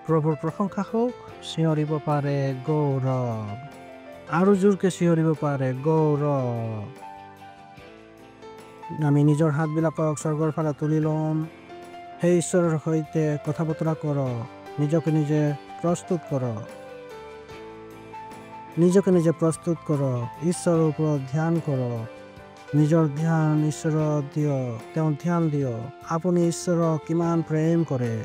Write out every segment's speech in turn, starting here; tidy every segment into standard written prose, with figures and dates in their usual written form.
প্ৰভুৰ প্ৰশংসা হওক, চিঞৰিব পাৰে গৌৰৱ, আৰু জোৰকে চিঞৰিব পাৰে গৌৰৱ। আমি নিজৰ হাতবিলাকক স্বৰ্গৰ ফালে তুলি ল'ম। সেই ঈশ্বৰৰ সৈতে কথা বতৰা কৰক, নিজকে নিজে প্ৰস্তুত কৰক, ঈশ্বৰৰ ওপৰত ধ্যান কৰক, নিজৰ ধ্যান ঈশ্বৰত দিয়ক, তেওঁ ধ্যান দিয়ক। আপুনি ঈশ্বৰক কিমান প্ৰেম কৰে,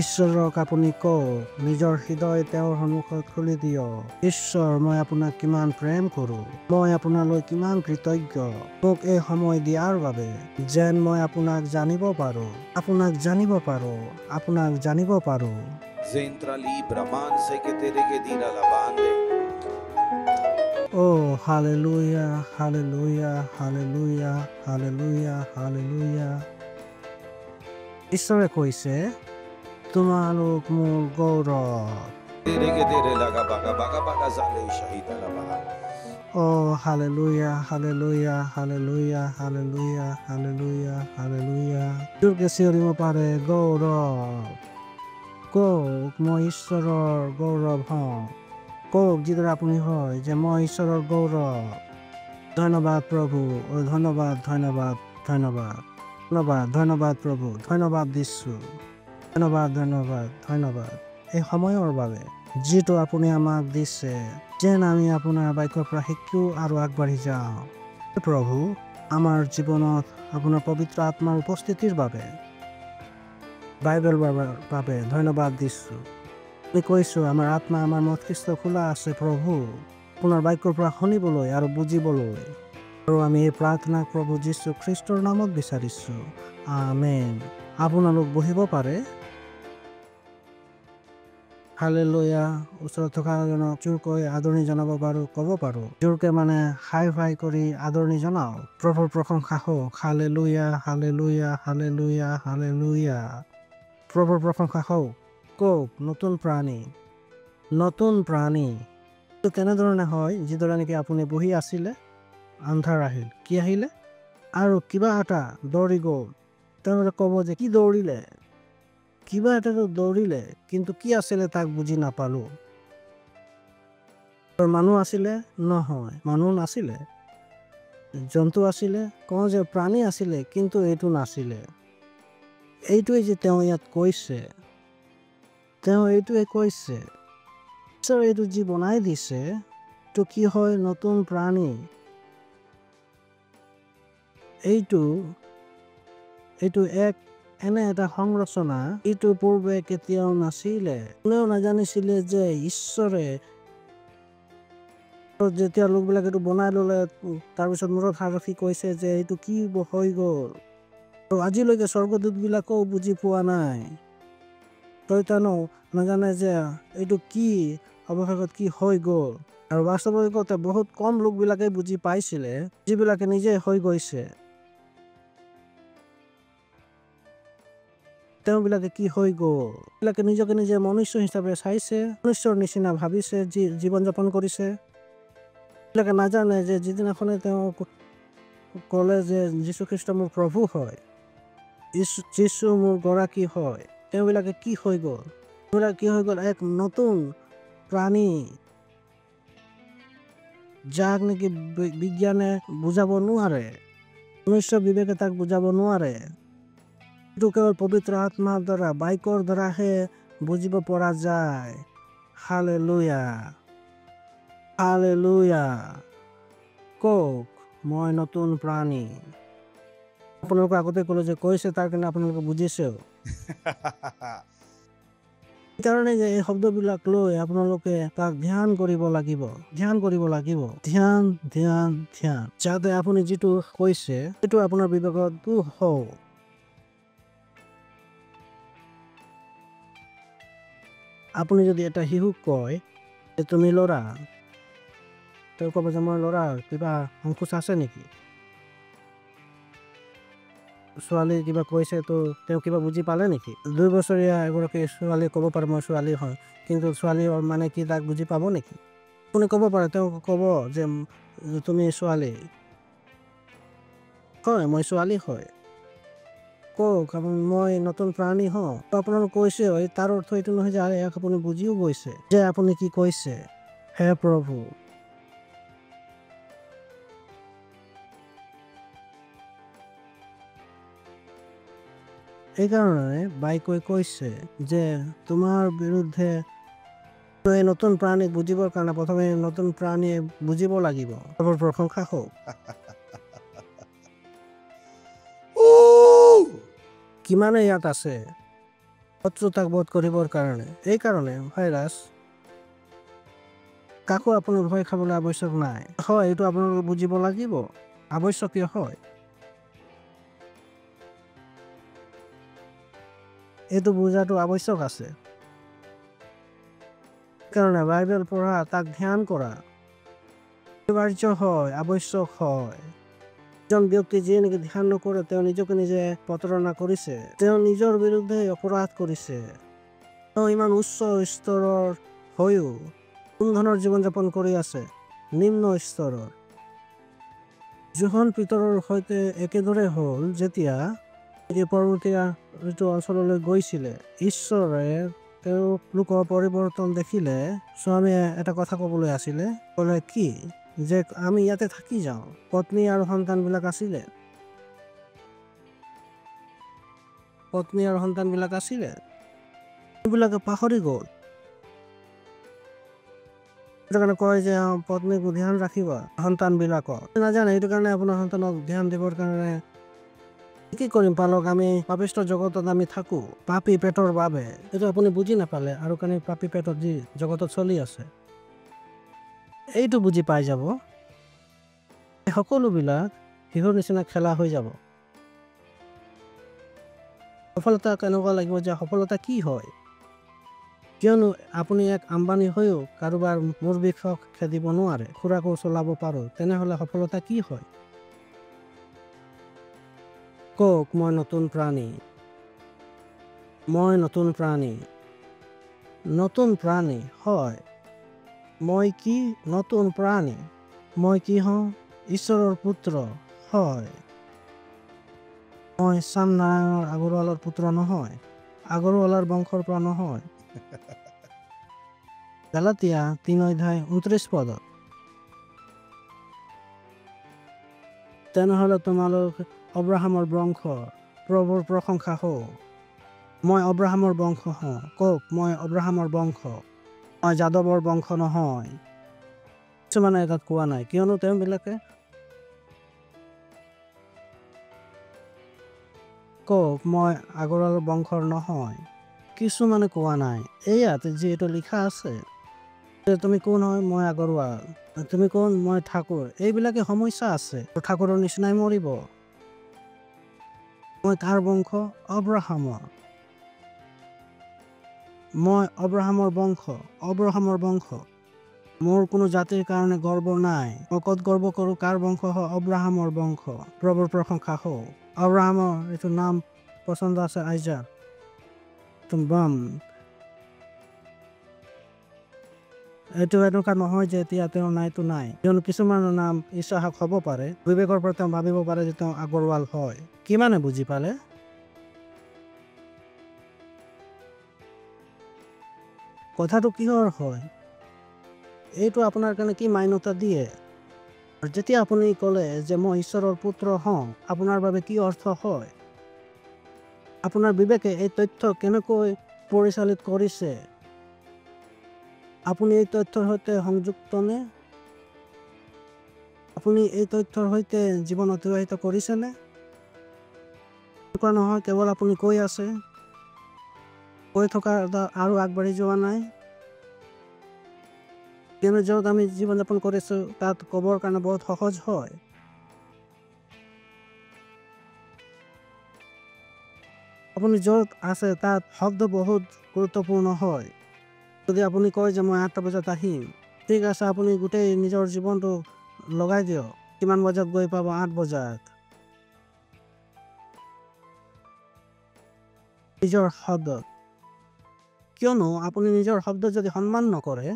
ঈশ্বৰক আপুনি কওক, নিজৰ হৃদয় তেওঁৰ সন্মুখত খুলি দিয়ক। ঈশ্বৰ, মই আপোনাক কিমান প্ৰেম কৰোঁ, মই আপোনালৈ কিমান কৃতজ্ঞ মোক এই সময় দিয়াৰ বাবে, যেন মই আপোনাক জানিব পাৰোঁ। Oh, hallelujah, hallelujah, hallelujah, hallelujah, hallelujah. ঈশ্বৰে কৈছে, তোমালোক মোৰ গৌৰৱ। Oh, hallelujah, hallelujah, hallelujah, hallelujah, hallelujah, hallelujah. জোৰকে চিঞৰিব পাৰে গৌৰৱ। কওক, মই ঈশ্বৰৰ গৌৰৱ হওঁ। কওক যিদৰে আপুনি হয়, যে মই ঈশ্বৰৰ গৌৰৱ। ধন্যবাদ প্ৰভু, ধন্যবাদ ধন্যবাদ ধন্যবাদ ধন্যবাদ ধন্যবাদ প্ৰভু, ধন্যবাদ দিছোঁ, ধন্যবাদ ধন্যবাদ ধন্যবাদ এই সময়ৰ বাবে যিটো আপুনি আমাক দিছে, যেন আমি আপোনাৰ বাক্যৰ পৰা শিকোঁ আৰু আগবাঢ়ি যাওঁ। প্ৰভু, আমাৰ জীৱনত আপোনাৰ পবিত্ৰ আত্মাৰ উপস্থিতিৰ বাবে, বাইবেলৰ বাবে ধন্যবাদ দিছোঁ। আমি কৈছোঁ, আমাৰ আত্মা, আমাৰ মস্তিষ্ক খোলা আছে প্ৰভু, আপোনাৰ বাক্যৰ পৰা শুনিবলৈ আৰু বুজিবলৈ। আৰু আমি এই প্ৰাৰ্থনা প্ৰভু যীশু খ্ৰীষ্টৰ নামত বিচাৰিছোঁ। আমেন। আপোনালোক বহিব পাৰে। হালেলুয়া। ওচৰত থকা জনক জোৰকৈ আদৰণি জনাব পাৰোঁ, ক'ব পাৰোঁ। জোৰকে মানে হাই ফাই কৰি আদৰণি জনাও। প্ৰভুৰ প্ৰশংসা হওক। Hallelujah, hallelujah, hallelujah, hallelujah. প্ৰভুৰ প্ৰশংসা হওক। কওক, নতুন প্ৰাণী, নতুন প্ৰাণী। কেনেধৰণে হয়, যিদৰে নেকি আপুনি বহি আছিলে, আন্ধাৰ আহিল, কি আহিলে? আৰু কিবা এটা দৌৰি গ'ল। তেওঁলোকে ক'ব যে কি দৌৰিলে? কিবা এটাতো দৌৰিলে, কিন্তু কি আছিলে তাক বুজি নাপালোঁ। মানুহ আছিলে? নহয়, মানুহ নাছিলে। জন্তু আছিলে? কওঁ যে প্ৰাণী আছিলে, কিন্তু এইটো নাছিলে। এইটোৱে যে তেওঁ ইয়াত কৈছে, তেওঁ এইটোৱে কৈছে, ঈশ্বৰ এইটো যি বনাই দিছে, এইটো কি হয়? নতুন প্ৰাণী। এইটো এনে এটা সংৰচনা, এইটো পূৰ্বে কেতিয়াও নাছিলে। কোনেও নাজানিছিলে যে ঈশ্বৰে যেতিয়া লোকবিলাক এইটো বনাই ল'লে, তাৰপিছত মূৰত হাত ৰাখি কৈছে যে এইটো কি হৈ গ'ল। আৰু আজিলৈকে স্বৰ্গদূতবিলাকেও বুজি পোৱা নাই, শয়তানেও নাজানে যে এইটো কি অৱশেষত কি হৈ গ'ল। আৰু বাস্তৱিকতে বহুত কম লোকবিলাকে বুজি পাইছিলে, যিবিলাকে নিজে হৈ গৈছে। তেওঁবিলাকে কি হৈ গ'ল, বিলাকে নিজকে নিজে মনুষ্য হিচাপে চাইছে, মনুষ্যৰ নিচিনা ভাবিছে, জীৱন যাপন কৰিছে। বিলাকে নাজানে যে যিদিনাখনে তেওঁ ক'লে যে যীশুখ্ৰীষ্ট মোৰ প্ৰভু হয়, যীশু মোৰ গৰাকী হয়, তেওঁবিলাকে কি হৈ গ'ল? তেওঁবিলাক কি হৈ গ'ল? এক নতুন প্ৰাণী, যাক নেকি বিজ্ঞানে বুজাব নোৱাৰে, মনুষ্য বিবেকে তাক বুজাব নোৱাৰে। এইটো কেৱল পবিত্ৰ আত্মাৰ দ্বাৰা, বাক্যৰ দ্বাৰাহে বুজিব পৰা যায়। Hallelujah, hallelujah. কওক, মই নতুন প্ৰাণী। আপোনালোকে আগতে ক'লে যে কৈছে, তাৰ কাৰণে আপোনালোকে বুজিছেও। সেইকাৰণে যে এই শব্দবিলাক লৈ আপোনালোকে তাক ধ্যান কৰিব লাগিব, ধ্যান কৰিব লাগিব। ধ্যান, ধ্যান, ধ্যান, যাতে আপুনি যিটো কৈছে সেইটো আপোনাৰ বিবেকত হওক। আপুনি যদি এটা শিশুক কয় যে তুমি ল'ৰা, তেওঁ ক'ব যে মই ল'ৰা, কিবা সংকোচ আছে নেকি? ছোৱালী কিবা কৈছে, তো তেওঁ কিবা বুজি পালে নেকি? 2 বছৰীয়া এগৰাকী ছোৱালী ক'ব পাৰে মই ছোৱালী হয়, কিন্তু ছোৱালী মানে কি তাক বুজি পাব নেকি? আপুনি ক'ব পাৰে, তেওঁ ক'ব যে তুমি ছোৱালী হয়, মই ছোৱালী হয়। কওক মই নতুন প্ৰাণী হওঁ। আপোনালোক কৈছে তাৰ অৰ্থ এইটো নহয় যে ইয়াক আপুনি বুজিও গৈছে যে আপুনি কি কৈছে। হে প্ৰভু, এইকাৰণে বাইকই কৈছে যে তোমাৰ বিৰুদ্ধে এই নতুন প্ৰাণীক বুজিবৰ কাৰণে প্ৰথমে নতুন প্ৰাণীয়ে বুজিব লাগিব। তেওঁৰ প্ৰশংসা হওক। কিমানে ইয়াত আছে শত্ৰুতাক বধ কৰিবৰ কাৰণে। এইকাৰণে ভাইৰাছ কাকো আপুনি ভয় খাবলৈ আৱশ্যক নাই। হয়, এইটো আপোনালোকে বুজিব লাগিব, আৱশ্যকীয় হয়। এইটো বুজাটো আৱশ্যক আছে। কাৰণে বাইবেল পঢ়া, তাক ধ্যান কৰা অনিবাৰ্য হয়, আৱশ্যক হয়। এজন ব্যক্তি যিয়ে নেকি ধ্যান নকৰে তেওঁ নিজকে নিজে প্ৰতাৰণা কৰিছে। তেওঁ নিজৰ বিৰুদ্ধে অপৰাধ কৰিছে। তেওঁ ইমান উচ্চ স্তৰৰ হৈও কোন ধৰণৰ জীৱন যাপন কৰি আছে? নিম্ন স্তৰৰ। যোহন পিতৰৰ সৈতে একেদৰে হ'ল যেতিয়া পৰৱৰ্তী অঞ্চললৈ গৈছিলে। ঈশ্বৰে তেওঁলোকৰ পৰিৱৰ্তন দেখিলে স্বামীয়ে এটা কথা ক'বলৈ আছিলে। ক'লে কি? যে আমি ইয়াতে থাকি যাওঁ। পত্নী আৰু সন্তানবিলাক আছিলে। সেইবিলাকে পাহৰি গ'ল। সেইটো কাৰণে কয় যে পত্নীক ধ্যান ৰাখিবা সন্তানবিলাকৰ। নাজানে, সেইটো কাৰণে আপোনাৰ সন্তানক ধ্যান দিবৰ কাৰণে কি কৰিম পালক, আমি পাপিষ্ঠ জগতত আমি থাকো পাপী পেটৰ বাবে। এইটো আপুনি বুজি নাপালে আৰু কাৰণে পাপী পেটত যি জগতত চলি আছে এইটো বুজি পাই যাব। সকলোবিলাক শিশুৰ নিচিনা খেলা হৈ যাব। সফলতা কেনেকুৱা লাগিব, যে সফলতা কি হয়? কিয়নো আপুনি এক আম্বানী হৈও কাৰোবাৰ মূৰ বিষক খেদিব নোৱাৰে, খুৰাকো চলাব পাৰো, তেনেহলে সফলতা কি হয়? কওক মই নতুন প্ৰাণী। মই নতুন প্ৰাণী। নতুন প্ৰাণী হয়। মই কি? নতুন প্ৰাণী। মই কি হওঁ? ঈশ্বৰৰ পুত্ৰ হয়। মই চাম নাৰায়ণৰ আগৰৱালৰ পুত্ৰ নহয়, আগৰৱালাৰ বংশৰ পৰা নহয়। গালাতিয়া 3:29 তেনেহলে তোমালোক অব্ৰাহামৰ বংশ, প্ৰভুৰ প্ৰশংসা হওক। মই অব্ৰাহামৰ বংশ হওঁ। কওক মই অব্ৰাহামৰ বংশ, মই যাদৱৰ বংশ নহয়। কিছুমানে তাত কোৱা নাই, কিয়নো তেওঁবিলাকে কওক মই আগৰৱালৰ বংশৰ নহয়। কিছুমানে কোৱা নাই। ইয়াত যিহেতু লিখা আছে তুমি কোন হয়? মই আগৰৱাল। তুমি কোন? মই ঠাকুৰ। এইবিলাকে সমস্যা আছে। ঠাকুৰৰ নিচিনাই মৰিব। মই কাৰ বংশ? অব্ৰাহামৰ। মই অব্ৰাহামৰ বংশ, অব্ৰাহামৰ বংশ। মোৰ কোনো জাতিৰ কাৰণে গৰ্ব নাই। মই ক'ত গৰ্ব কৰোঁ? কাৰ বংশ হয়? অব্ৰাহামৰ বংশ। প্ৰভুৰ প্ৰশংসা হওক। অব্ৰাহামৰ এইটো নাম পচন্দ আছে আইজাক। এইটো এনেকুৱা নহয় যে এতিয়া তেওঁ নাইতো নাই, কিয়নো কিছুমানৰ নাম ইছহাক হ'ব পাৰে। বিবেকৰ পৰা তেওঁ ভাবিব পাৰে যে তেওঁ আগৰৱাল হয়। কিমানে বুজি পালে? কথাটো কিহৰ হয়? এইটো আপোনাৰ কাৰণে কি মান্যতা দিয়ে? যেতিয়া আপুনি ক'লে যে মই ঈশ্বৰৰ পুত্ৰ হওঁ, আপোনাৰ বাবে কি অৰ্থ হয়? আপোনাৰ বিবেকে এই তথ্য কেনেকৈ পৰিচালিত কৰিছে? আপুনি এই তথ্যৰ সৈতে সংযুক্ত নে? আপুনি এই তথ্যৰ সৈতে জীৱন অতিবাহিত কৰিছেনে? এনেকুৱা নহয় কেৱল আপুনি কৈ আছে, কৈ থকা আৰু আগবাঢ়ি যোৱা নাই। কিয়নো য'ত আমি জীৱন যাপন কৰিছো তাত ক'বৰ কাৰণে বহুত সহজ হয়। আপুনি য'ত আছে তাত শব্দ বহুত গুৰুত্বপূৰ্ণ হয়। যদি আপুনি কয় যে মই 8টা বজাত আহিম, ঠিক আছে, আপুনি গোটেই নিজৰ জীৱনটো লগাই দিয়ক। কিমান বজাত গৈ পাব? 8 বজাত। নিজৰ শব্দ, কিয়নো আপুনি নিজৰ শব্দ যদি সন্মান নকৰে,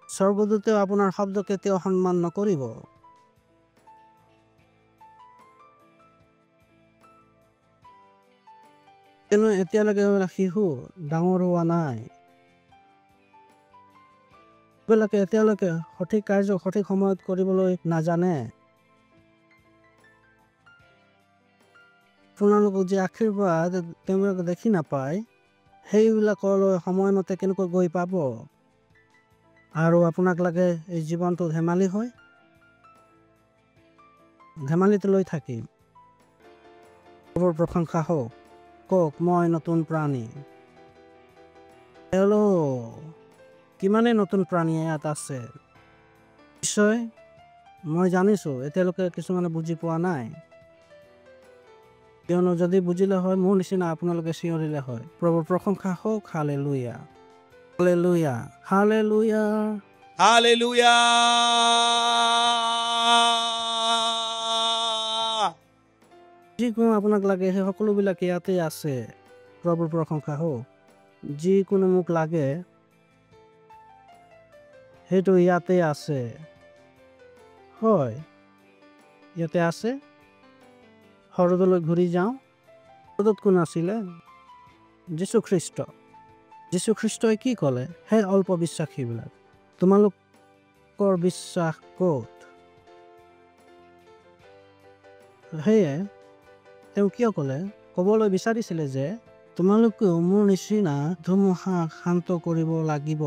স্বৰ্গদূতেও আপোনাৰ শব্দ কেতিয়াও সন্মান নকৰিব। কিন্তু এতিয়ালৈকে শিশু ডাঙৰ হোৱা নাই। এইবিলাকে এতিয়ালৈকে সঠিক কাৰ্য সঠিক সময়ত কৰিবলৈ নাজানে। আপোনালোকক যি আশীৰ্বাদ তেওঁলোকে দেখি নাপায়, সেইবিলাকলৈ সময়মতে কেনেকৈ গৈ পাব? আৰু আপোনাক লাগে এই জীৱনটো ধেমালি হয়? ধেমালিতে লৈ থাকিম। প্ৰভুৰ প্ৰশংসা হওক। কওক, মই নতুন প্ৰাণী। হেল্ল', কিমানেই নতুন প্ৰাণী ইয়াত আছে? নিশ্চয় মই জানিছোঁ এতিয়ালৈকে কিছুমানে বুজি পোৱা নাই। কিয়নো যদি বুজিলে হয় মোৰ নিচিনা আপোনালোকে চিঞৰিলে হয়। প্ৰভুৰ প্ৰশংসা হওক। Hallelujah, hallelujah, hallelujah, hallelujah. যিকোনো আপোনাক লাগে সেই সকলোবিলাক ইয়াতে আছে। প্ৰভুৰ প্ৰশংসা হওক। যিকোনো মোক লাগে সেইটো ইয়াতে আছে। হয়, ইয়াতে আছে। হ্ৰদলৈ ঘূৰি যাওঁ। হ্ৰদত কোন আছিলে? যীশুখ্ৰীষ্ট। যীশুখ্ৰীষ্টই কি ক'লে? হে অল্প বিশ্বাসীবিলাক, তোমালোকৰ বিশ্বাস ক'ত? সেয়ে তেওঁ কিয় ক'লে? ক'বলৈ বিচাৰিছিলে যে তোমালোকেও মোৰ নিচিনা ধুমুহা শান্ত কৰিব লাগিব।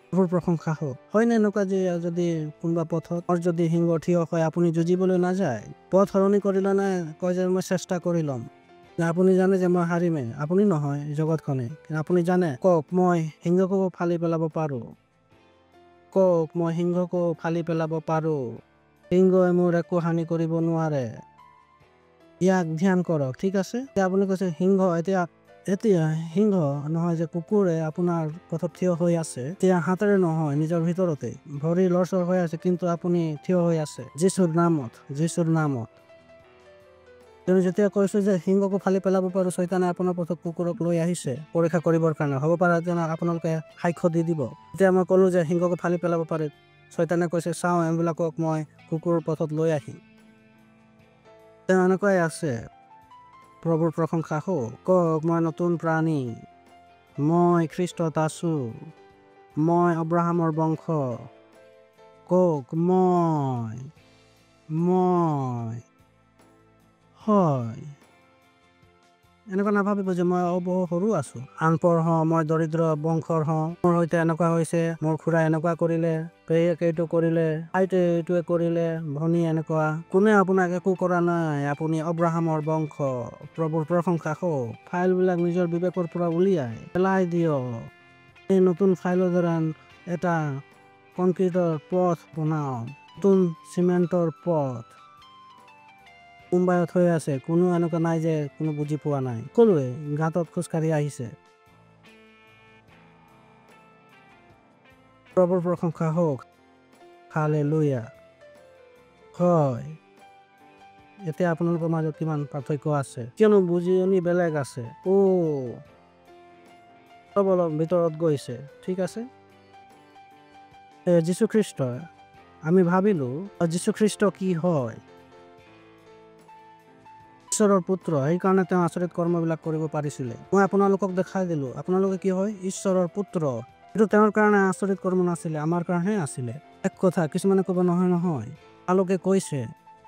প্ৰভুৰ প্ৰশংসা হওক। হয়নে এনেকুৱা যে যদি কোনোবা পথত যদি সিংহ থিয় হয় আপুনি যুঁজিবলৈ নাযায়? পথ সলনি কৰিলে নাই, কয় যে মই চেষ্টা কৰি ল'ম। আপুনি জানে যে মই হাৰিমে। আপুনি নহয়, জগতখনে। কিন্তু আপুনি জানে, কওক, মই সিংহকো ফালি পেলাব পাৰোঁ। কওক, মই সিংহকো ফালি পেলাব পাৰোঁ। সিংহই মোৰ একো হানি কৰিব নোৱাৰে। ইয়াক ধ্যান কৰক, ঠিক আছে? আপুনি কৈছে সিংহ, এতিয়া সিংহ নহয় যে কুকুৰে আপোনাৰ পথত থিয় হৈ আছে। এতিয়া হাতেৰে নহয়, নিজৰ ভিতৰতে ভৰি লৰচৰ হৈ আছে, কিন্তু আপুনি থিয় হৈ আছে যীশুৰ নামত, যীশুৰ নামত। তেওঁ যেতিয়া কৈছো যে সিংহকো ফালি পেলাব পাৰোঁ, শয়তানে আপোনাৰ পথত কুকুৰক লৈ আহিছে পৰীক্ষা কৰিবৰ কাৰণে। হ'ব পাৰে আপোনালোকে সাক্ষ্য দি দিব। এতিয়া মই ক'লো যে সিংহকো ফালি পেলাব পাৰে, শয়তানে কৈছে চাওঁ এইবিলাকক মই কুকুৰৰ পথত লৈ আহিম। তেওঁ এনেকুৱাই আছে। প্ৰভুৰ প্ৰশংসা হওক। কওক, মই নতুন প্ৰাণী। মই খ্ৰীষ্টত আছোঁ। মই আব্ৰাহামৰ বংশ। কওক, মই হয়। এনেকুৱা নাভাবিব যে মই বহু সৰু আছোঁ, আনপঢ় হওঁ, মই দৰিদ্ৰ বংশৰ হওঁ, মোৰ সৈতে এনেকুৱা হৈছে, মোৰ খুৰা এনেকুৱা কৰিলে, পেহীয়েকে এইটো কৰিলে, আইতে এইটোৱে কৰিলে, ভনী এনেকুৱা। কোনে আপোনাক একো কৰা নাই, আপুনি আব্ৰাহামৰ বংশ। প্ৰভুৰ প্ৰশংসা হওক। ফাইলবিলাক নিজৰ বিবেকৰ পৰা উলিয়াই পেলাই দিয়ক। এই নতুন ফাইলৰ দ্বাৰা এটা কংক্ৰিটৰ পথ বনাও, নতুন চিমেণ্টৰ পথ। মুম্বাইত হৈ আছে, কোনো এনেকুৱা নাই যে কোনো বুজি পোৱা নাই। সকলোৱে ঘাটত খোজকাঢ়ি আহিছে। প্ৰভুৰ প্ৰশংসা হওক। হালেলুয়া। হয়, এতিয়া আপোনালোকৰ মাজত কিমান পাৰ্থক্য আছে, কিয়নো বুজিয়নি বেলেগ আছে। অলপ ভিতৰত গৈছে, ঠিক আছে? যীশুখ্ৰীষ্ট, আমি ভাবিলো যীশুখ্ৰীষ্ট কি হয়? ঈশ্বৰৰ পুত্ৰ, সেইকাৰণে তেওঁ আচৰিত কৰ্মবিলাক কৰিব পাৰিছিলে। মই আপোনালোকক দেখাই দিলো, আপোনালোকে কি হয়? ঈশ্বৰৰ পুত্ৰ। এইটো তেওঁৰ কাৰণে আচৰিত কৰ্ম নাছিলে, আমাৰ কাৰণেহে আছিলে। এক কথা কিছুমানে ক'ব নহয় নহয়, আলোকে কৈছে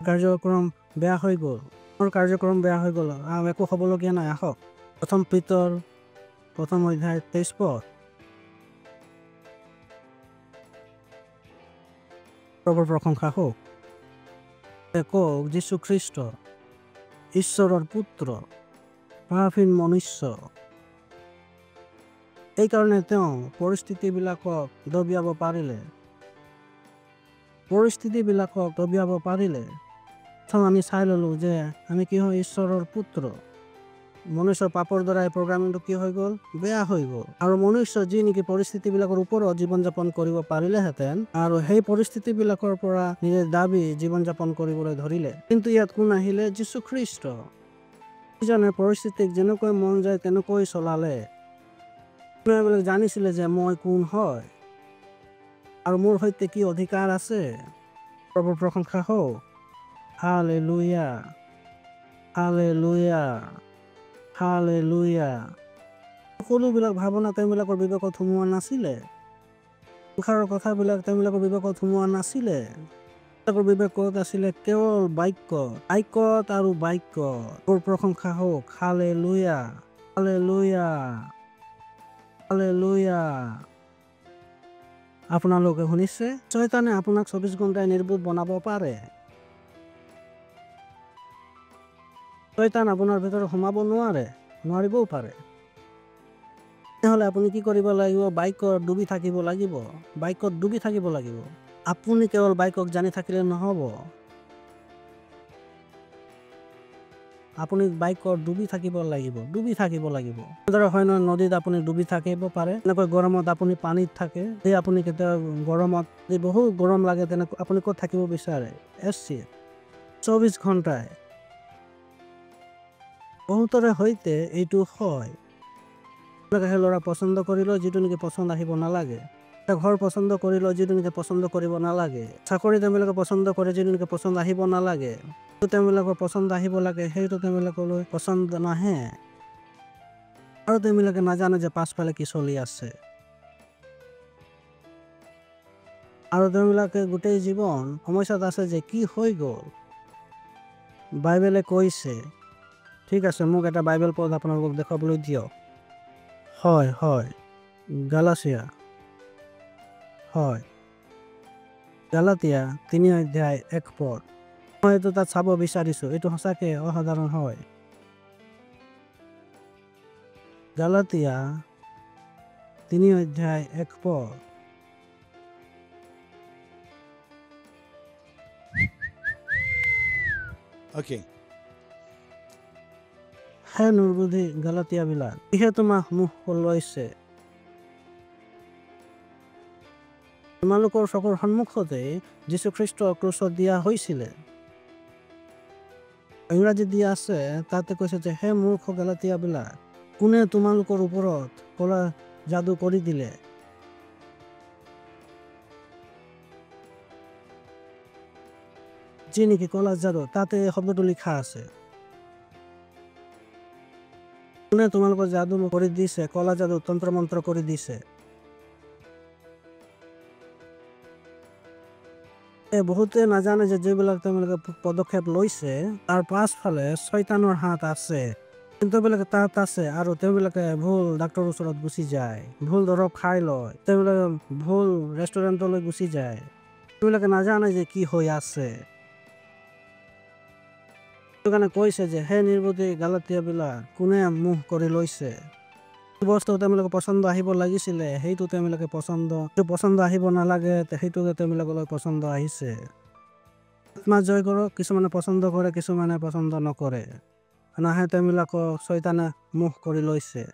কাৰ্যক্ৰম বেয়া হৈ গ'ল, মোৰ কাৰ্যক্ৰম বেয়া হৈ গ'ল, একো হ'বলগীয়া নাই, আহক। প্ৰথম পিতৰ 1 অধ্যায় 23 পদ। প্ৰভুৰ প্ৰশংসা হওক। কওক, যীশুখ্ৰীষ্ট ঈশ্বৰৰ পুত্ৰ, পাপহীন মনুষ্য। সেইকাৰণে তেওঁ পৰিস্থিতিবিলাকক দবিয়াব পাৰিলে। আমি চাই ল'লো যে আমি কি হয়? ঈশ্বৰৰ পুত্ৰ। মনুষ্যৰ পাপৰ দ্বাৰা এই প্ৰগ্ৰামিংটো কি হৈ গ'ল? বেয়া হৈ গ'ল। আৰু মনুষ্য যি নেকি পৰিস্থিতিবিলাকৰ ওপৰত জীৱন যাপন কৰিব পাৰিলেহেঁতেন, আৰু সেই পৰিস্থিতিবিলাকৰ পৰা নিজে দাবী জীৱন যাপন কৰিবলৈ ধৰিলে। কিন্তু ইয়াত কোন আহিলে? যীশুখ্ৰীষ্ট। যিজনে পৰিস্থিতিক যেনেকৈ মন যায় তেনেকৈ চলালে। তেওঁবিলাক জানিছিলে যে মই কোন হয় আৰু মোৰ সৈতে কি অধিকাৰ আছে। প্ৰভুৰ প্ৰশংসা হওক। Hallelujah, hallelujah. হালেলুয়া। সকলোবিলাক ভাৱনা তেওঁবিলাকৰ বিবেকত সোমোৱা নাছিলে। সংসাৰৰ কথাবিলাক তেওঁবিলাকৰ বিবেকত সোমোৱা নাছিলে। তেওঁলোকৰ বিবেকত আছিলে কেৱল বাক্য, আইকত আৰু বাক্য। প্ৰশংসা হওক। Hallelujah, hallelujah, hallelujah. আপোনালোকে শুনিছে? শয়তানে আপোনাক 24 ঘণ্টাই নিৰ্বোধ বনাব পাৰে। শয়তান আপোনাৰ ভিতৰত সোমাব নোৱাৰিবও পাৰে। তেনেহ'লে আপুনি কি কৰিব লাগিব? বাক্যত ডুবি থাকিব লাগিব। বাক্যত ডুবি থাকিব লাগিব। আপুনি কেৱল বাক্যক জানি থাকিলে নহ'ব। আপুনি বাক্যত ডুবি থাকিব লাগিব। হয় নহয়, নদীত আপুনি ডুবি থাকিব পাৰে। এনেকৈ গৰমত আপুনি পানীত থাকে। যদি আপুনি কেতিয়াবা গৰমত যদি বহুত গৰম লাগে, তেনেকৈ আপুনি ক'ত থাকিব বিচাৰে? এচিত 24 ঘণ্টাই। বহুতৰে সৈতে এইটো হয়। সেই ল'ৰা পচন্দ কৰি লয় যিটো নেকি পচন্দ আহিব নালাগে। ঘৰ পচন্দ কৰি লয় যিটো নেকি পচন্দ কৰিব নালাগে। চাকৰি তেওঁলোকে পচন্দ কৰে যিটো নেকি পচন্দ আহিব নালাগে। তেওঁলোকৰ পচন্দ আহিব লাগে সেইটো তেওঁলোকলৈ পচন্দ নাহে। আৰু তেওঁলোকে নাজানে যে পাছফালে কি চলি আছে। আৰু তেওঁলোকে গোটেই জীৱন সমস্যাত আছে যে কি হৈ গ'ল। বাইবেলে কৈছে, ঠিক আছে, মোক এটা বাইবেল পদ আপোনালোকক দেখুৱাবলৈ দিয়ক। হয়, গালাতিয়া, হয়, গালাতিয়া 3 অধ্যায় 1 পদ। মই এইটো তাত চাব বিচাৰিছোঁ, এইটো সঁচাকে অসাধাৰণ হয়। গালাতিয়া 3 অধ্যায় 1 পদ। Okay. হে নিৰ্বোধী গালাতিয়াবিলাক, কিহে তোমাক মুখ লৈছে? তোমালোকৰ চকুৰ সন্মুখতে যীশুখ্ৰীষ্টক ক্ৰুচত দিয়া হৈছিলে। ইংৰাজী দিয়া আছে, তাতে কৈছে যে হে মূৰ্খ গালাতিয়াবিলাক, কোনে তোমালোকৰ ওপৰত ক'লা যাদু কৰি দিলে? যি নেকি ক'লা যাদু, তাতে শব্দটো লিখা আছে। কোনে তোমালোকৰ যাদু কৰি দিছে? ক'লা যাদু, তন্ত্ৰ মন্ত্ৰ কৰি দিছে। বহুতে নাজানে যে যিবিলাক তেওঁলোকে পদক্ষেপ লৈছে তাৰ পাছফালে শয়তানৰ হাত আছে। কিন্তু তেওঁলোকে তাত আছে আৰু তেওঁলোকে ভুল ডাক্তৰৰ ওচৰত গুচি যায়, ভুল দৰৱ খাই লয়, তেওঁলোকে ভুল ৰেষ্টুৰেণ্টলৈ গুচি যায়। তেওঁলোকে নাজানে যে কি হৈ আছে। সেইটো কাৰণে কৈছে যে হে নিৰ্বোধী গালাতিয়াবিলাক, কোনে মুখ কৰি লৈছে? বস্তু তেওঁলোকে পচন্দ আহিব লাগিছিলে, সেইটো তেওঁলোকে পচন্দ আহিব নালাগে, সেইটোকে তেওঁলোকলৈ পচন্দ আহিছে। আত্মা জয় কৰক, কিছুমানে পচন্দ কৰে, কিছুমানে পচন্দ নকৰে। নাহে তেওঁলোকক শয়তানে মুখ কৰি লৈছে।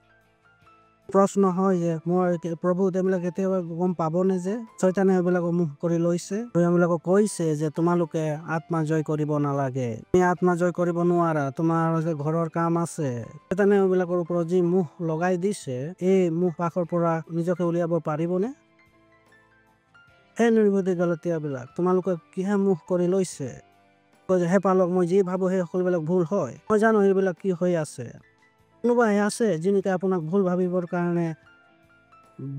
প্ৰশ্ন হয় যে মই প্ৰভু তেওঁলোকে কেতিয়াবা গম পাবনে যে শয়তানে এইবিলাকক মুখ কৰি লৈছে? তেওঁলোকক কৈছে যে তোমালোকে আত্মা জয় কৰিব নালাগে, তুমি আত্মা জয় কৰিব নোৱাৰা, তোমাৰ যে ঘৰৰ কাম আছে। শয়তানে এইবিলাকৰ ওপৰত যি মুখ লগাই দিছে, এই মুখ পাশৰ পৰা নিজকে উলিয়াব পাৰিবনে? হে নিৰ্বোধী গালাতিয়াবিলাক, তোমালোকে কিহে মুখ কৰি লৈছে? হে পালক, মই যি ভাবোঁ সেই সকলোবিলাক ভুল হয়। মই জানো এইবিলাক কি হৈ আছে। কোনোবাই আছে যিনিকে আপোনাক ভুল ভাবিবৰ কাৰণে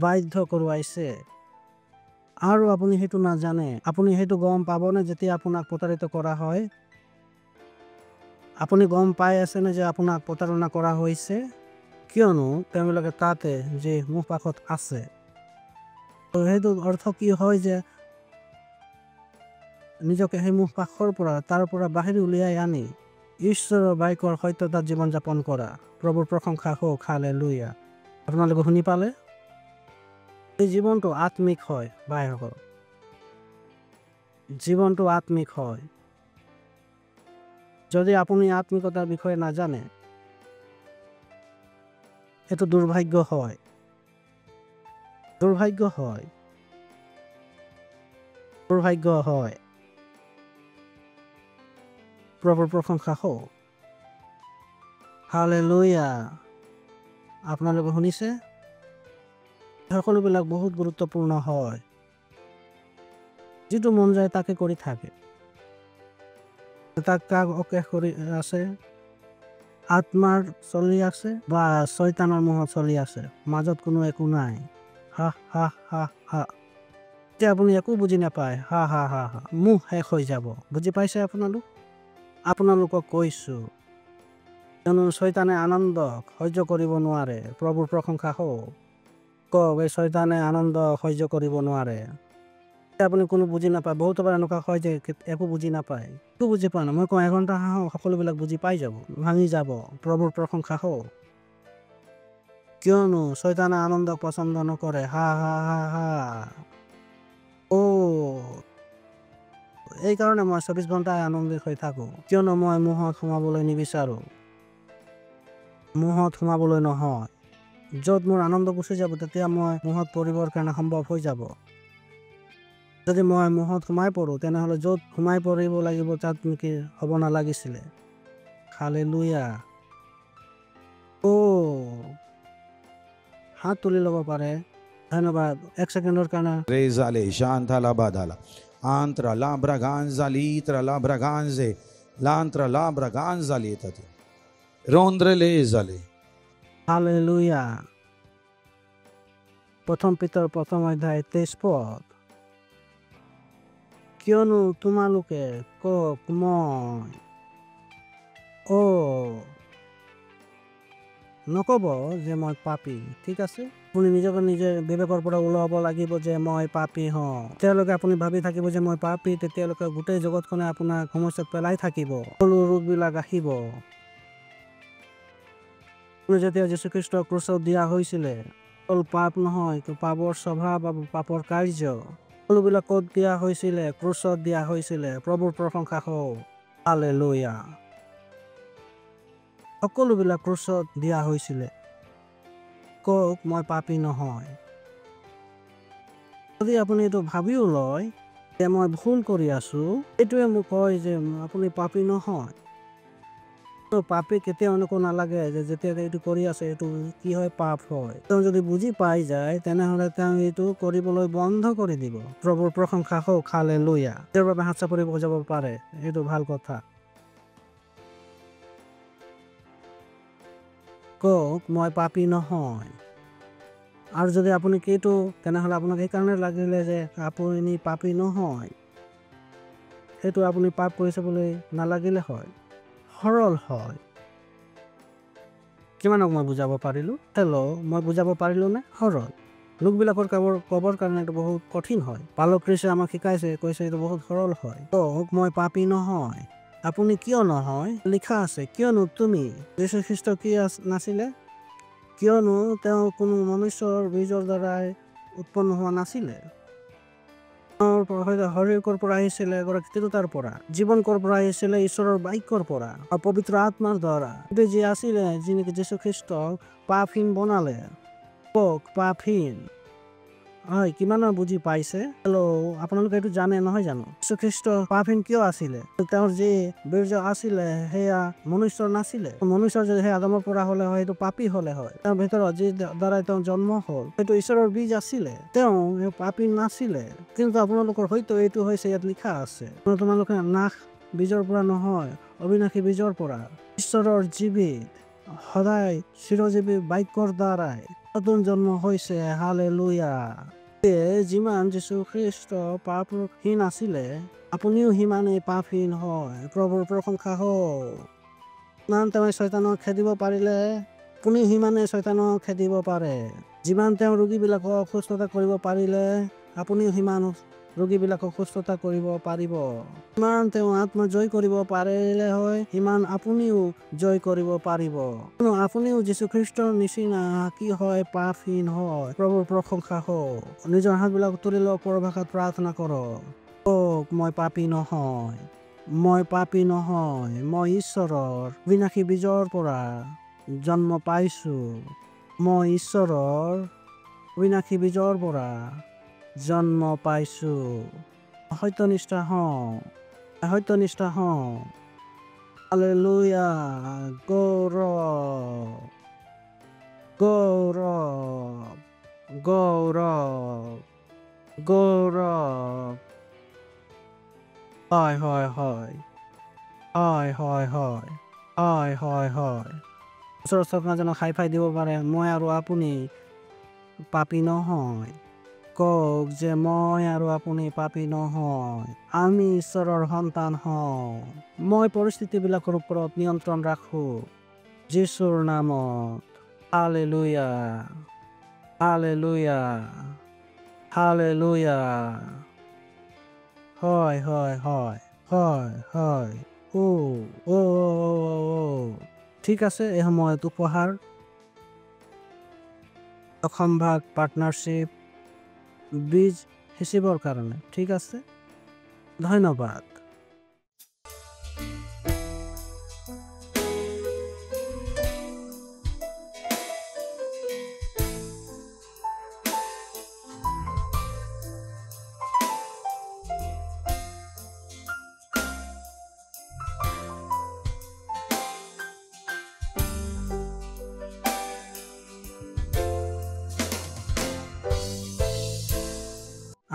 বাধ্য কৰোৱাইছে আৰু আপুনি সেইটো নাজানে। আপুনি সেইটো গম পাবনে যেতিয়া আপোনাক প্ৰতাৰিত কৰা হয়? আপুনি গম পাই আছেনে যে আপোনাক প্ৰতাৰণা কৰা হৈছে? কিয়নো তেওঁলোকে তাতে যে মুখ পাশত আছে। সেইটো অৰ্থ কি হয় যে নিজকে সেই মুখ পাশৰ পৰা তাৰ পৰা বাহিৰ উলিয়াই আনি ঈশ্বৰৰ বাক্যৰ সত্যতাত জীৱন যাপন কৰা। প্ৰভুৰ প্ৰশংসা হওক। হালেলুয়া। আপোনালোকে শুনি পালে? এই জীৱনটো আত্মিক হয় ভাইসকল। জীৱনটো আত্মিক হয়। যদি আপুনি আত্মিকতাৰ বিষয়ে নাজানে, এইটো দুৰ্ভাগ্য হয়। দুৰ্ভাগ্য হয়। দুৰ্ভাগ্য হয়। প্ৰভুৰ প্ৰশংসা হওক। হালেলুয়া। আপোনালোকে শুনিছে? সকলোবিলাক বহুত গুৰুত্বপূৰ্ণ হয়। যিটো মন যায় তাকে কৰি থাকে। তাক কাক অকেশ কৰি আছে? আত্মাৰ চলি আছে বা শয়তানৰ মোহত চলি আছে, মাজত কোনো একো নাই। হা হা হা হা। এতিয়া আপুনি একো বুজি নাপায়, হা হা হা হা, মুখ শেষ হৈ যাব। বুজি পাইছে আপোনালোকক কৈছোঁ, কিয়নো শয়তানে আনন্দক সহ্য কৰিব নোৱাৰে। প্ৰভুৰ প্ৰশংসা হওক। এই শয়তানে আনন্দ সহ্য কৰিব নোৱাৰে। আপুনি কোনো বুজি নাপায়। বহুতবাৰ এনেকুৱা হয় যে একো বুজি নাপায়, একো বুজি পোৱা নাই। মই কওঁ এঘণ্টা হাঁহক, সকলোবিলাক বুজি পাই যাব, ভাঙি যাব। প্ৰভুৰ প্ৰশংসা হওক। কিয়নো শয়তানে আনন্দক পচন্দ নকৰে। হা হা হা হা। এই কাৰণে মই 24 ঘণ্টাই আনন্দিত হৈ থাকোঁ, কিয়নো মই মোহত সোমাবলৈ নিবিচাৰোঁ। মোহত সোমাবলৈ নহয়। য'ত মোৰ আনন্দ গুচি যাব, তেতিয়া মই মোহত পৰিবৰ কাৰণে সম্ভৱ হৈ যাব। যদি মই মোহত সোমাই পৰোঁ, তেনেহ'লে য'ত সোমাই পৰিব লাগিব তাত নেকি হ'ব নালাগিছিলে। হালেলুয়া। হাত তুলি ল'ব পাৰে। ধন্যবাদ। 1 ছেকেণ্ডৰ কাৰণে। Rezale, Shantala Badala. Antra la braganza litra la braganze. Lantra la braganza litati. Rondre lezale. Hallelujah. 1 Peter 1 অধ্যায় 23 পদ। কিয়নো তোমালোকে কক মই নক'ব যে মই পাপী। ঠিক আছে, আপুনি নিজকে নিজে বিবেকৰ পৰা ওলাব লাগিব যে মই পাপী হওঁ। তেতিয়ালৈকে আপুনি ভাবি থাকিব যে মই পাপী, তেতিয়ালৈকে গোটেই জগতখনে আপোনাক সমস্যাত পেলাই থাকিব, সকলো ৰোগবিলাক আহিব। যেতিয়া যীশুখ্ৰীষ্ট ক্ৰুচত দিয়া হৈছিলে, অকল পাপ নহয়, পাপৰ স্বভাৱ বা পাপৰ কাৰ্য, সকলোবিলাক ক'ত দিয়া হৈছিলে? ক্ৰুচত দিয়া হৈছিলে। প্ৰভুৰ প্ৰশংসা হওক। হালেলুয়া। সকলোবিলাক ক্ৰুচত দিয়া হৈছিলে। কওক মই পাপী নহয়। যদি আপুনি এইটো ভাবিও লয় যে মই ভুল কৰি আছো, এইটোৱে মোক কয় যে আপুনি পাপী নহয়। পাপী কেতিয়াও এনেকুৱা নালাগে যে যেতিয়া এইটো কৰি আছে এইটো কি হয়? পাপ হয়। তেওঁ যদি বুজি পাই যায়, তেনেহ'লে তেওঁ এইটো কৰিবলৈ বন্ধ কৰি দিব। প্ৰভুৰ প্ৰশংসা হওক। হালেলুয়া। তেওঁৰ বাবে হাত চাপৰি বজাব পাৰে, এইটো ভাল কথা। কওক মই পাপী নহয়। আৰু যদি আপুনি সেইটো, তেনেহ'লে আপোনাক এইকাৰণে লাগিলে যে আপুনি পাপী নহয়, সেইটো আপুনি পাপ কৰিছে বুলি নালাগিলে হয়, সৰল হয়। কিমানক মই বুজাব পাৰিলোঁ? মই বুজাব পাৰিলোঁ নে? সৰল। লোকবিলাকৰ ক'বৰ কাৰণে এইটো বহুত কঠিন হয়। পালক খ্ৰীষ্টই আমাক শিকাইছে, কৈছে এইটো বহুত সৰল হয়। কওক মই পাপী নহয়। আপুনি কিয় নহয়? লিখা আছে, কিয়নো তুমি। যীশুখ্ৰীষ্ট কি নাছিলে? কিয়নো তেওঁ কোনো মনুষ্যৰ বীজৰ দ্বাৰাই উৎপন্ন হোৱা নাছিলে। শৰীৰৰ পৰা আহিছিলে এগৰাকী তিৰোতাৰ পৰা। জীৱন কৰ পৰা আহিছিলে? ঈশ্বৰৰ বাক্যৰ পৰা, পবিত্ৰ আত্মাৰ দ্বাৰা। যি আছিলে, যি নেকি যীশুখ্ৰীষ্টক পাপহীন বনালে। কওক পাপহীন। হয়, কিমানৰ বুজি পাইছে? আপোনালোকে এইটো জানে নহয় জানো? যীশুখ্ৰীষ্ট পাপহীন কিয় আছিলে? তেওঁৰ যি বীৰ্য আছিলে সেয়া মনুষ্যৰ নাছিলে। মনুষ্যৰ যদি সেই আদমৰ পৰা হ'লে হয়, সেইটো পাপী হ'লে হয়। তেওঁৰ ভিতৰত যি দ্বাৰাই তেওঁ জন্ম হ'ল, সেইটো ঈশ্বৰৰ বীজ আছিলে। তেওঁ পাপী নাছিলে। কিন্তু আপোনালোকৰ হয়তো এইটো হৈছে, ইয়াত লিখা আছে, তোমালোকে নাশ বীজৰ পৰা নহয়, অবিনাশী বীজৰ পৰা, ঈশ্বৰৰ জীৱিত সদায় চিৰজীৱী বাক্যৰ দ্বাৰাই নতুন জন্ম হৈছে। হালেলুয়া। যিমান যীশুখ্ৰীষ্ট পাপহীন আছিলে, আপুনিও সিমানেই পাপহীন হয়। প্ৰভুৰ প্ৰশংসা হওক। যিমান তেওঁ শয়তানক খেদিব পাৰিলে, আপুনিও সিমানে শয়তানক খেদিব পাৰে। যিমান তেওঁ ৰোগীবিলাকক সুস্থতা কৰিব পাৰিলে, আপুনিও সিমান ৰোগীবিলাকক সুস্থতা কৰিব পাৰিব। যিমান তেওঁ আত্মা জয় কৰিব পাৰিলে হয়, সিমান আপুনিও জয় কৰিব পাৰিব। আপুনিও যীশুখ্ৰীষ্টৰ নিচিনা কি হয়? পাপহীন হয়। প্ৰভুৰ প্ৰশংসা হওক। নিজৰ হাতবিলাক তুলি লওক, পৰভাষাত প্ৰাৰ্থনা কৰক। কওক মই পাপী নহয়। মই পাপী নহয়। মই ঈশ্বৰৰ বিনাশী বীজৰ পৰা জন্ম পাইছোঁ। মই ঈশ্বৰৰ বিনাশী বীজৰ পৰা জন্ম পাইছোঁ। সত্যনিষ্ঠা হওঁ। সত্যনিষ্ঠা হওঁ। হালেলুয়া। গৌৰৱ, গৌৰৱ, গৌৰৱ, গৌৰৱ। হয় হয় হয় হয় হয় হয়। হয় হয় হয় ওচৰত আপোনাজনক হাই ফাই দিব পাৰে মই আৰু আপুনি পাপী নহয় কওক যে মই আৰু আপুনি পাপী নহয় আমি ঈশ্বৰৰ সন্তান হওঁ মই পৰিস্থিতিবিলাকৰ ওপৰত নিয়ন্ত্ৰণ ৰাখোঁ যীশুৰ নামত হালেলুয়া হালেলুয়া হালেলুয়া হয় হয় হয় হয় হয় ও ও ঠিক আছে এই সময়ত উপহাৰ সম্ভাগ পাৰ্টনাৰশ্বিপ বীজ সিঁচিবৰ কাৰণে ঠিক আছে ধন্যবাদ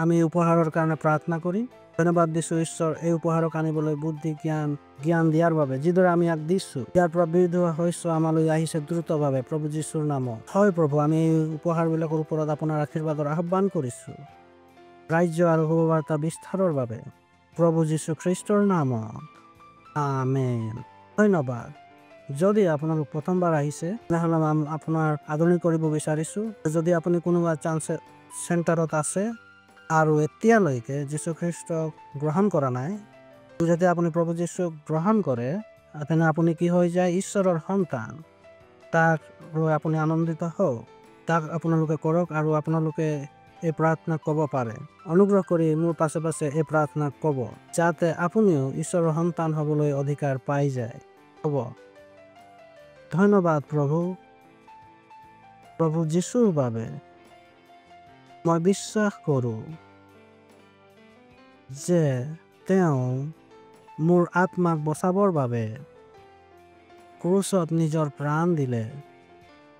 আমি উপহাৰৰ কাৰণে প্ৰাৰ্থনা কৰিম ধন্যবাদ দিছোঁ ঈশ্বৰ এই উপহাৰক আনিবলৈ বুদ্ধি জ্ঞান দিয়াৰ বাবে যিদৰে আমি ইয়াক দিছোঁ ইয়াৰ পৰা বিৰুদ্ধ শস্য আমালৈ আহিছে দ্ৰুতভাৱে প্ৰভু যীশুৰ নামত হয় প্ৰভু আমি এই উপহাৰবিলাকৰ ওপৰত আপোনাৰ আশীৰ্বাদৰ আহ্বান কৰিছোঁ ৰাজ্য আৰু শুভবাৰ্তা বিস্তাৰৰ বাবে প্ৰভু যীশু খ্ৰীষ্টৰ নামত আমেন ধন্যবাদ যদি আপোনালোক প্ৰথমবাৰ আহিছে তেনেহ'লে আপোনাৰ আদৰণি কৰিব বিচাৰিছোঁ যদি আপুনি কোনোবা চান্স চেণ্টাৰত আছে আৰু এতিয়ালৈকে যীশুখ্ৰীষ্টক গ্ৰহণ কৰা নাই যেতিয়া আপুনি প্ৰভু যীশুক গ্ৰহণ কৰে তেনে আপুনি কি হৈ যায় ঈশ্বৰৰ সন্তান তাক লৈ আপুনি আনন্দিত হওক তাক আপোনালোকে কৰক আৰু আপোনালোকে এই প্ৰাৰ্থনা ক'ব পাৰে অনুগ্ৰহ কৰি মোৰ পাছে পাছে এই প্ৰাৰ্থনা ক'ব যাতে আপুনিও ঈশ্বৰৰ সন্তান হ'বলৈ অধিকাৰ পাই যায় হ'ব ধন্যবাদ প্ৰভু যীশুৰ বাবে মই বিশ্বাস কৰোঁ যে তেওঁ মোৰ আত্মাক বচাবৰ বাবে ক্ৰুচত নিজৰ প্ৰাণ দিলে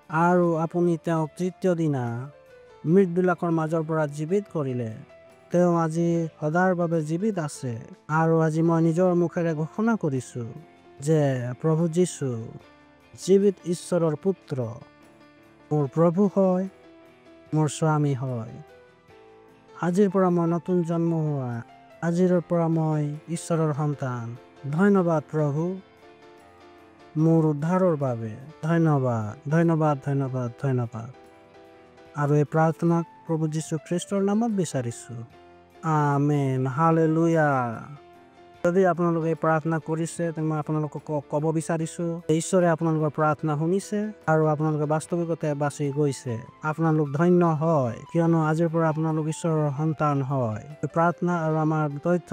আৰু আপুনি তেওঁক তৃতীয় দিনা মৃতবিলাকৰ মাজৰ পৰা জীৱিত কৰিলে তেওঁ আজি সদাৰ বাবে জীৱিত আছে আৰু আজি মই নিজৰ মুখেৰে ঘোষণা কৰিছোঁ যে প্ৰভু যীশু জীৱিত ঈশ্বৰৰ পুত্ৰ মোৰ প্ৰভু হয় মোৰ স্বামী হয় আজিৰ পৰা মই নতুন জন্ম হোৱা আজিৰ পৰা মই ঈশ্বৰৰ সন্তান ধন্যবাদ প্ৰভু মোৰ উদ্ধাৰৰ বাবে ধন্যবাদ ধন্যবাদ ধন্যবাদ ধন্যবাদ আৰু এই প্ৰাৰ্থনাক প্ৰভু যীশু খ্ৰীষ্টৰ নামত বিচাৰিছোঁ আমেন হালেলুয়া যদি আপোনালোকে এই প্ৰাৰ্থনা কৰিছে তেনে মই আপোনালোকক ক'ব বিচাৰিছোঁ ঈশ্বৰে আপোনালোকৰ প্ৰাৰ্থনা শুনিছে আৰু আপোনালোকে বাস্তৱিকতে বাচি গৈছে আপোনালোক ধন্য হয় কিয়নো আজিৰ পৰা আপোনালোক ঈশ্বৰৰ সন্তান হয় প্ৰাৰ্থনা আৰু আমাৰ তথ্য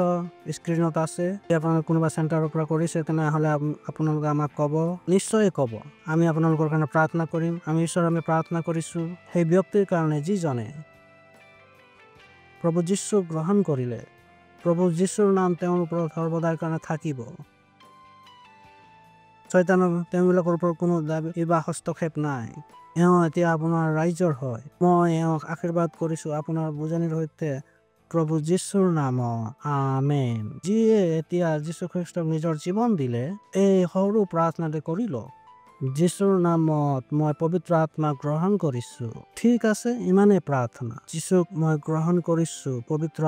স্ক্ৰীণত আছে যদি আপোনালোকে কোনোবা চেণ্টাৰৰ পৰা কৰিছে তেনেহ'লে আপোনালোকে আমাক ক'ব নিশ্চয় ক'ব আমি আপোনালোকৰ কাৰণে প্ৰাৰ্থনা কৰিম আমি প্ৰাৰ্থনা কৰিছোঁ সেই ব্যক্তিৰ কাৰণে যিজনে প্ৰভু যীশুক গ্ৰহণ কৰিলে প্ৰভু যীশুৰ নাম তেওঁৰ ওপৰত সৰ্বদাৰ কাৰণে থাকিব শয়তানৰ তেওঁবিলাকৰ ওপৰত কোনো দাবী বা হস্তক্ষেপ নাই এওঁ এতিয়া আপোনাৰ ৰাইজৰ হয় মই এওঁক আশীৰ্বাদ কৰিছোঁ আপোনাৰ বুজনিৰ সৈতে প্ৰভু যীশুৰ নামত আমেন যিয়ে এতিয়া যীশুখ্ৰীষ্টক নিজৰ জীৱন দিলে এই সৰু প্ৰাৰ্থনাটো কৰিল যীশুৰ নামত মই পবিত্ৰ আত্মা গ্ৰহণ কৰিছোঁ ঠিক আছে ইমানেই প্ৰাৰ্থনা যীশুক মই গ্ৰহণ কৰিছোঁ পবিত্ৰ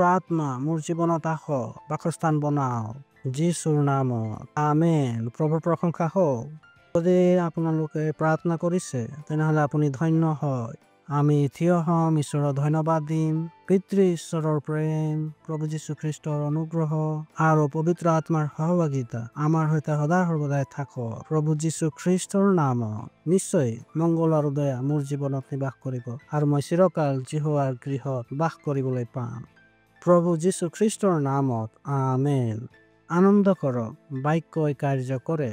আত্মা মোৰ জীৱনত আহক বাসস্থান বনাওক যীশুৰ নামত আমেন প্ৰভুৰ প্ৰশংসা হওক যদি আপোনালোকে প্ৰাৰ্থনা কৰিছে তেনেহ'লে আপুনি ধন্য হয় আমি থিয় হ'ম ঈশ্বৰৰ ধন্যবাদ দিম পিতৃ ঈশ্বৰৰ প্ৰেম প্ৰভু যীশু খ্ৰীষ্টৰ অনুগ্ৰহ আৰু পবিত্ৰ আত্মাৰ সহভাগিতা আমাৰ সৈতে সদায় থাকক প্ৰভু যীশু খ্ৰীষ্টৰ নামত নিশ্চয় মংগল আৰু দয়া মোৰ জীৱনত নিবাস কৰিব আৰু মই চিৰকাল যিহোৱাৰ গৃহত বাস কৰিবলৈ পাম প্ৰভু যীশু খ্ৰীষ্টৰ নামত আমেন আনন্দ কৰক বাক্যই কাৰ্য কৰে